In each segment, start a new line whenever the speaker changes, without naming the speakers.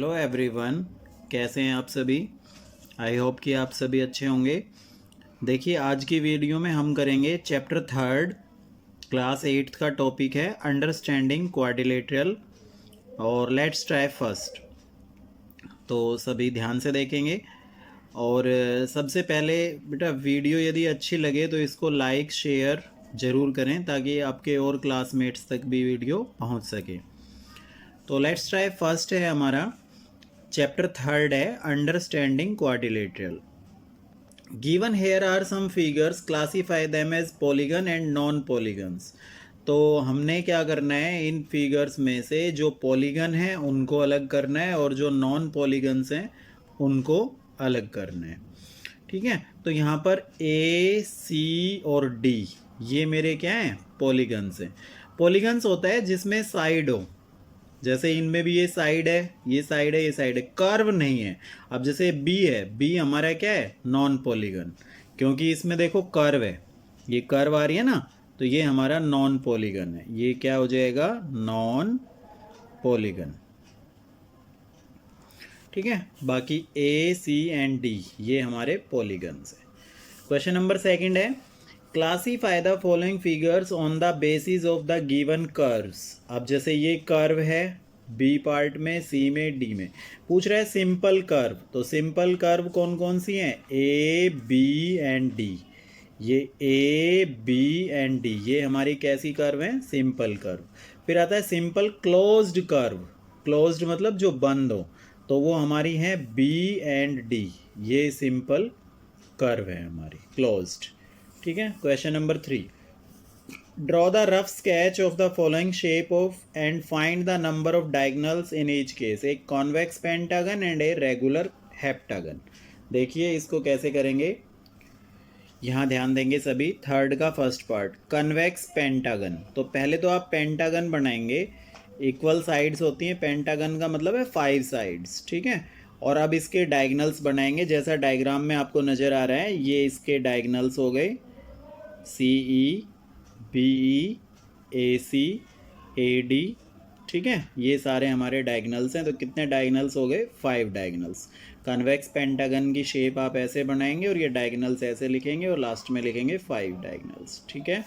Hello everyone, कैसे हैं आप सभी। आई होप कि आप सभी अच्छे होंगे। देखिए, आज की वीडियो में हम करेंगे चैप्टर 3 क्लास 8 का टॉपिक है अंडरस्टैंडिंग क्वाड्रिलेटरल और लेट्स ट्राई फर्स्ट। तो सभी ध्यान से देखेंगे और सबसे पहले बेटा वीडियो यदि अच्छी लगे तो इसको लाइक शेयर ज़रूर करें ताकि आपके और क्लासमेट्स तक भी वीडियो पहुंच सके। तो लेट्स ट्राई फर्स्ट है हमारा चैप्टर 3 है understanding quadrilateral. Given here are some figures, classify them as polygon and non polygons. तो हमने क्या करना है, इन फिगर्स में से जो पॉलीगन है उनको अलग करना है और जो नॉन पॉलीगन्स हैं उनको अलग करना है। ठीक है, तो यहाँ पर ए सी और डी ये मेरे क्या हैं, पॉलीगन्स हैं। पॉलीगन्स होता है जिसमें साइड हो, जैसे इनमें भी ये साइड है, ये साइड है, ये साइड है, कर्व नहीं है। अब जैसे बी है, बी हमारा क्या है, नॉन पॉलीगन, क्योंकि इसमें देखो कर्व है, ये कर्व आ रही है ना, तो ये हमारा नॉन पॉलीगन है। ये क्या हो जाएगा, नॉन पॉलीगन। ठीक है, बाकी ए सी एंड डी ये हमारे पॉलीगन्स है। क्वेश्चन नंबर 2 है classify the following figures on the basis of the given curves. अब जैसे ये कर्व है बी पार्ट में, सी में, डी में, पूछ रहा है सिंपल कर्व। तो सिंपल कर्व कौन कौन सी हैं, ए बी एंड डी। ये ए बी एंड डी ये हमारी कैसी कर्व हैं, सिंपल कर्व। फिर आता है सिंपल क्लोज्ड कर्व, क्लोज्ड मतलब जो बंद हो, तो वो हमारी है बी एंड डी, ये सिंपल कर्व है हमारी क्लोज्ड। ठीक है, question number 3, draw the rough sketch of the following shape of and find the number of diagonals in each case. एक convex pentagon and a regular heptagon. देखिए इसको कैसे करेंगे, यहाँ ध्यान देंगे सभी। 3 का फर्स्ट पार्ट कन्वेक्स पेंटागन। तो पहले तो आप पेंटागन बनाएंगे, इक्वल साइड्स होती हैं, पेंटागन का मतलब है 5 साइड्स। ठीक है, और अब इसके डायगोनल्स बनाएंगे जैसा डायग्राम में आपको नज़र आ रहा है। ये इसके डायगोनल्स हो गए, सी E B E A C A D. ठीक है, ये सारे हमारे डायगोनल्स हैं। तो कितने डायगोनल्स हो गए, 5 डायगोनल्स। कन्वेक्स पेंटागन की शेप आप ऐसे बनाएंगे और ये डायगोनल्स ऐसे लिखेंगे और लास्ट में लिखेंगे 5 डायगोनल्स। ठीक है,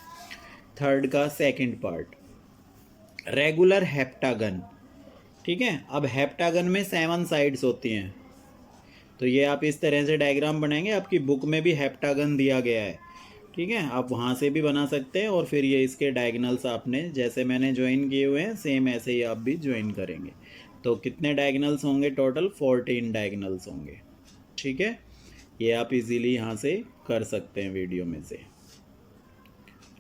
3 का सेकंड पार्ट रेगुलर हेप्टागन। ठीक है, अब हेप्टागन में 7 साइड्स होती हैं, तो ये आप इस तरह से डायग्राम बनाएंगे। आपकी बुक में भी हेप्टागन दिया गया है। ठीक है, आप वहाँ से भी बना सकते हैं और फिर ये इसके डायगोनल्स आपने जैसे मैंने ज्वाइन किए हुए हैं सेम ऐसे ही आप भी ज्वाइन करेंगे। तो कितने डायगोनल्स होंगे, टोटल 14 डायगोनल्स होंगे। ठीक है, ये आप इजीली यहाँ से कर सकते हैं वीडियो में से।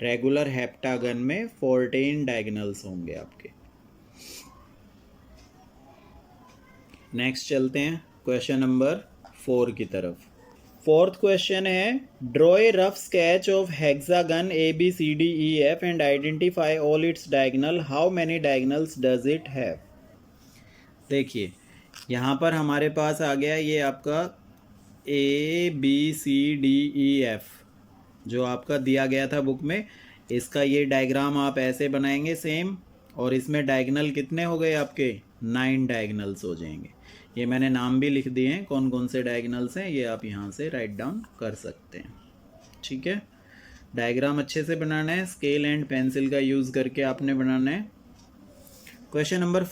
रेगुलर हेप्टागन में 14 डायगोनल्स होंगे आपके। नेक्स्ट चलते हैं क्वेश्चन नंबर 4 की तरफ। 4th क्वेश्चन है draw a rough sketch of hexagon A B C D E F and identify all its diagonal, how many diagonals does it have. देखिए यहाँ पर हमारे पास आ गया ये आपका A B C D E F जो आपका दिया गया था बुक में। इसका ये डायग्राम आप ऐसे बनाएंगे सेम, और इसमें डायगोनल कितने हो गए आपके, 9 डायगोनल्स हो जाएंगे। ये मैंने नाम भी लिख दिए हैं कौन कौन से डायगोनल्स हैं, ये आप यहाँ से राइट डाउन कर सकते हैं। ठीक है, डायग्राम अच्छे से बनाना है, स्केल एंड पेंसिल का यूज़ करके आपने बनाना है। क्वेश्चन नंबर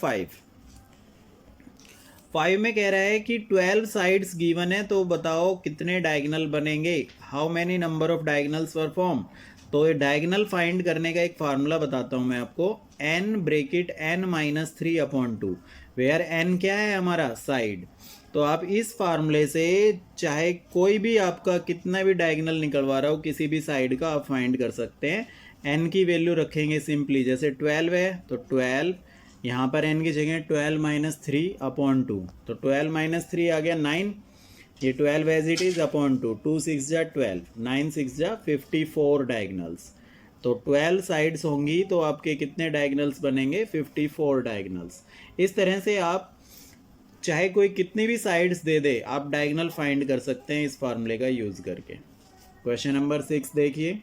5 में कह रहा है कि 12 साइड्स गिवन है, तो बताओ कितने डायगोनल बनेंगे, how many number of diagonals were form. तो ये डायगोनल फाइंड करने का एक फार्मूला बताता हूँ मैं आपको, n bracket n-3/2, where n क्या है हमारा, साइड। तो आप इस फार्मूले से चाहे कोई भी आपका कितना भी डायगोनल निकलवा रहा हो किसी भी साइड का आप फाइंड कर सकते हैं। n की वैल्यू रखेंगे सिंपली, जैसे 12 है तो 12, यहाँ पर n की जगह 12-3/2, तो 12-3 आ गया 9, ये 12 एज इट इज़ अपॉन 2, 2 6 जा 12, 9 6 जा 54 डायगोनल्स। तो 12 साइड्स होंगी तो आपके कितने डायगोनल्स बनेंगे, 54 डायगोनल्स। इस तरह से आप चाहे कोई कितनी भी साइड्स दे दे आप डायगोनल फाइंड कर सकते हैं इस फार्मूले का यूज़ करके। क्वेश्चन नंबर 6 देखिए।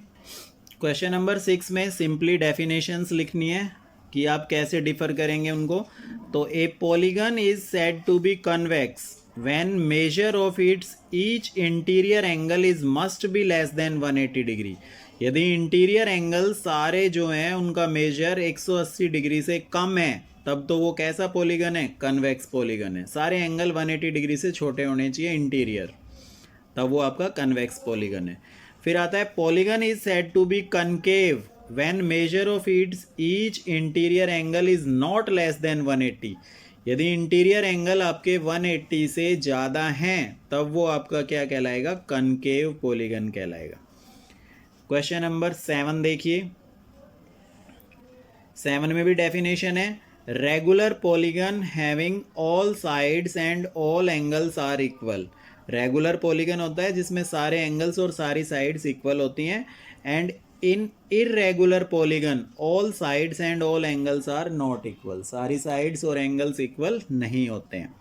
क्वेश्चन नंबर 6 में सिंपली डेफिनेशंस लिखनी है कि आप कैसे डिफर करेंगे उनको। तो a polygon is said to be convex when measure of its each interior angle is must be less than 180 degree. यदि इंटीरियर एंगल सारे जो हैं उनका मेजर 180 डिग्री से कम है तब तो वो कैसा पॉलीगन है, कन्वेक्स पॉलीगन है। सारे एंगल 180 डिग्री से छोटे होने चाहिए इंटीरियर, तब वो आपका कन्वेक्स पॉलीगन है। फिर आता है polygon is said to be concave when measure of its each interior angle is not less than 180। यदि इंटीरियर एंगल आपके 180 से ज़्यादा हैं तब वो आपका क्या कहलाएगा, कनकेव पॉलीगन कहलाएगा। क्वेश्चन नंबर 7 देखिए, 7 में भी डेफिनेशन है, regular polygon having all sides and all angles are equal. Regular polygon होता है जिसमें सारे एंगल्स और सारी साइड्स इक्वल होती हैं। And in irregular polygon all sides and all angles are not equal. सारी साइड्स और एंगल्स इक्वल नहीं होते हैं।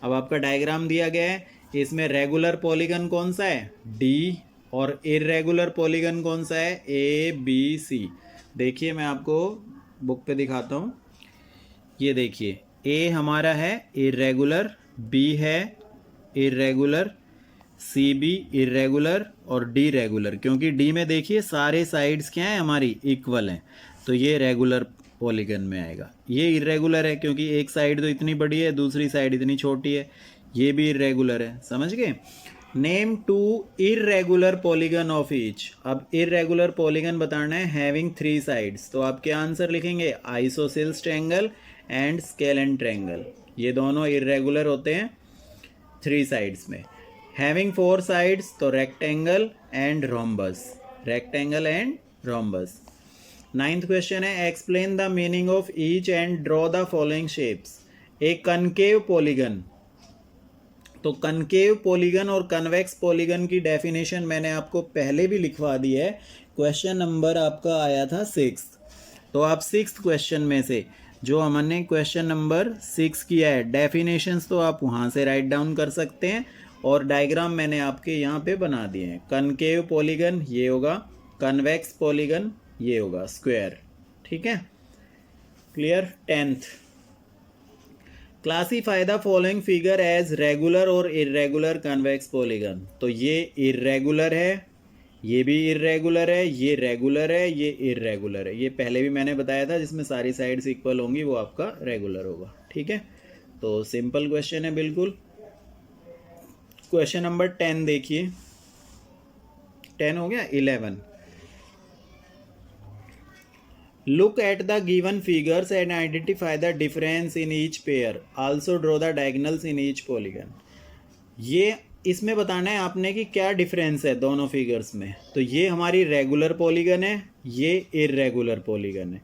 अब आपका डायग्राम दिया गया है, इसमें रेगुलर पॉलीगन कौन सा है, डी, और इरेगुलर पॉलीगन कौन सा है, ए बी सी। देखिए मैं आपको बुक पे दिखाता हूँ, ये देखिए ए हमारा है इरेगुलर, बी है इरेगुलर, सी बी इरेगुलर और डी रेगुलर। क्योंकि डी में देखिए सारे साइड्स क्या हैं हमारी, इक्वल हैं, तो ये रेगुलर पॉलीगन में आएगा। ये इरेगुलर है क्योंकि एक साइड तो इतनी बड़ी है, दूसरी साइड इतनी छोटी है, ये भी इरेगुलर है। समझ गए। Name two irregular polygon of each. अब इरेगुलर पॉलीगन बताना है हैविंग 3 साइड्स, तो आप क्या आंसर लिखेंगे, isosceles triangle and scalene triangle. ये दोनों इरेगुलर होते हैं 3 साइड्स में। हैविंग 4 साइड्स तो rectangle and rhombus, rectangle and rhombus. 9th question है, explain the meaning of each and draw the following shapes. A concave polygon, तो concave polygon और convex polygon की डेफिनेशन मैंने आपको पहले भी लिखवा दी है। क्वेश्चन नंबर आपका आया था 6। तो आप 6th क्वेश्चन में से जो हमने क्वेश्चन नंबर 6 किया है, डेफिनेशंस तो आप वहाँ से राइट डाउन कर सकते हैं, और डायग्राम मैंने आपके यहाँ पे बना दिए हैं। कनकेव पॉलीगन ये होगा, कन्वेक्स पॉलीगन ये होगा स्क्वायर। ठीक है, clear. 10th, classify the following figure as regular और इरेगुलर कन्वेक्स पॉलीगन। तो ये इरेगुलर है, ये भी इरेगुलर है, ये रेगुलर है, ये इरेगुलर है। ये पहले भी मैंने बताया था, जिसमें सारी साइड्स इक्वल होंगी वो आपका रेगुलर होगा। ठीक है, तो सिंपल क्वेश्चन है बिल्कुल। क्वेश्चन नंबर 10 देखिए, 10 हो गया। 11, look at the given figures and identify the difference in each pair, also draw the diagonals in each polygon. ये इसमें बताना है आपने कि क्या डिफरेंस है दोनों फिगर्स में। तो ये हमारी रेगुलर पॉलीगन है, ये इरेगुलर पॉलीगन है।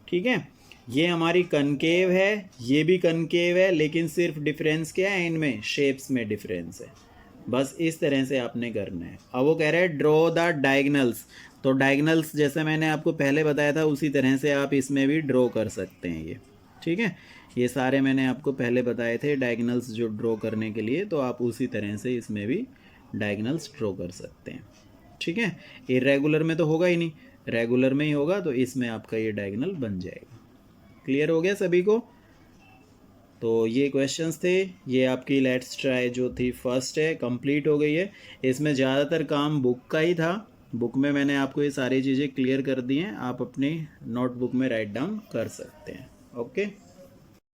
ठीक है, ये हमारी कनकेव है, ये भी कनकेव है, लेकिन सिर्फ डिफरेंस क्या है, इनमें शेप्स में डिफरेंस है। बस इस तरह से आपने करना है। अब वो कह रहे हैं ड्रॉ द डायगोनल्स, तो डायगोनल्स जैसे मैंने आपको पहले बताया था उसी तरह से आप इसमें भी ड्रॉ कर सकते हैं ये। ठीक है, ये सारे मैंने आपको पहले बताए थे डायगोनल्स जो ड्रॉ करने के लिए, तो आप उसी तरह से इसमें भी डायगोनल्स ड्रॉ कर सकते हैं। ठीक है, इरेगुलर में तो होगा ही नहीं, रेगुलर में ही होगा, तो इसमें आपका ये डायगोनल बन जाएगा। क्लियर हो गया सभी को। तो ये क्वेश्चंस थे, ये आपकी लेट्स ट्राई जो थी फर्स्ट है कंप्लीट हो गई है। इसमें ज़्यादातर काम बुक का ही था, बुक में मैंने आपको ये सारी चीज़ें क्लियर कर दी हैं, आप अपनी नोटबुक में राइट डाउन कर सकते हैं। ओके।